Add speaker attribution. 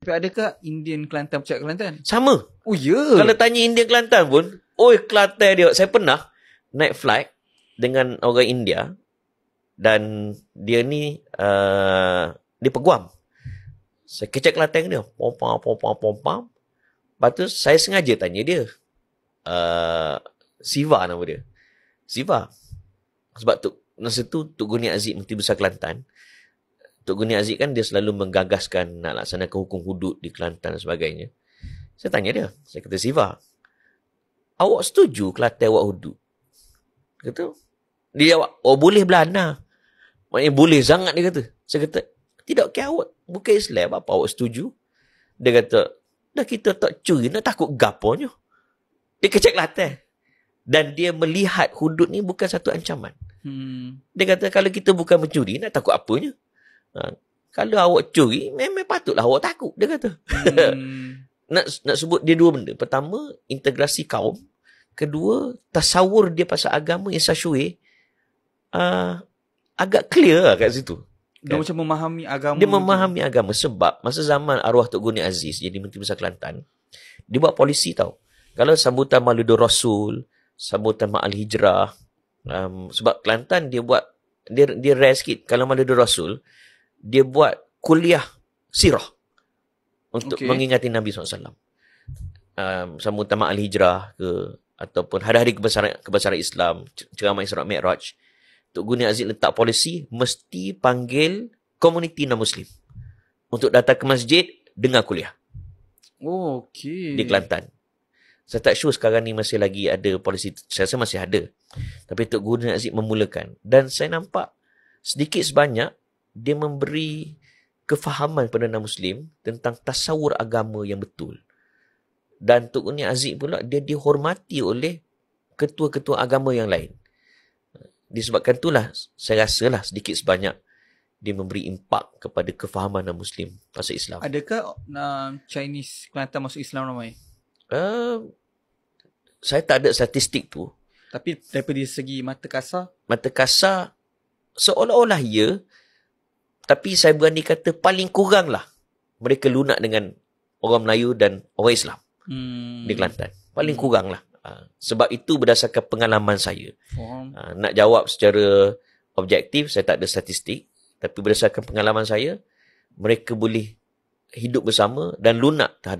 Speaker 1: Tapi adakah Indian Kelantan percaya Kelantan?
Speaker 2: Sama.
Speaker 1: Oh ya.
Speaker 2: Kalau tanya Indian Kelantan pun, Kelantan dia. Saya pernah naik flight dengan orang India dan dia ni dia peguam. Saya kecek Kelantan dia. Pom. Lepas tu saya sengaja tanya dia. Siva nama dia. Siva. Sebab masa tu Tok Guni Aziz Mufti Besar Kelantan. Tok Guni Aziz kan dia selalu menggagaskan nak laksanakan hukum hudud di Kelantan dan sebagainya. Saya tanya dia. Saya kata, Siva, awak setuju Kelantan awak hudud? Kata, dia jawab, boleh belana. Maknanya boleh sangat dia kata. Saya kata, tidak, awak bukan Islam, apa awak setuju? Dia kata, dah kita tak curi, nak takut gaponya. Dia kecek Kelantan. Dan dia melihat hudud ni bukan satu ancaman. Dia kata, kalau kita bukan mencuri, nak takut apanya? Kalau awak curi, memang patutlah awak takut, dia kata. Nak sebut dia dua benda. Pertama, integrasi kaum. Kedua, tasawur dia pasal agama yang syu'e agak clear lah kat situ.
Speaker 1: Dia macam memahami agama.
Speaker 2: Dia memahami agama. Sebab masa zaman arwah Tok Guni Aziz jadi Menteri Besar Kelantan, dia buat polisi tau. Kalau sambutan Maulidur Rasul, sambutan Ma'al Hijrah, sebab Kelantan dia buat, dia rare sikit. Kalau Maulidur Rasul, dia buat kuliah sirah untuk mengingati Nabi SAW. Sambutan Ma'al Hijrah ke, ataupun hari-hari kebesaran Islam, ceramah Isra' Mi'raj. Tok Guni Aziz letak polisi, mesti panggil komuniti non-Muslim untuk datang ke masjid, dengar kuliah. Di Kelantan. Saya tak sure sekarang ni masih lagi ada polisi. Saya rasa masih ada. Tapi Tok Guni Aziz memulakan. Dan saya nampak sedikit sebanyak dia memberi kefahaman kepada non-Muslim tentang tasawur agama yang betul. Dan Tok Guni Aziz pula dia dihormati oleh ketua-ketua agama yang lain. Disebabkan itulah saya rasalah sedikit sebanyak dia memberi impak kepada kefahaman non-Muslim pasal Islam.
Speaker 1: Adakah Chinese Kelantan masuk Islam ramai?
Speaker 2: Saya tak ada statistik tu.
Speaker 1: Tapi daripada segi mata kasar?
Speaker 2: Mata kasar seolah-olah ya. Tapi saya berani kata paling kurang lah mereka lunak dengan orang Melayu dan orang Islam di Kelantan. Paling kurang lah. Sebab itu berdasarkan pengalaman saya. Nak jawab secara objektif, saya tak ada statistik. Tapi berdasarkan pengalaman saya, mereka boleh hidup bersama dan lunak terhadap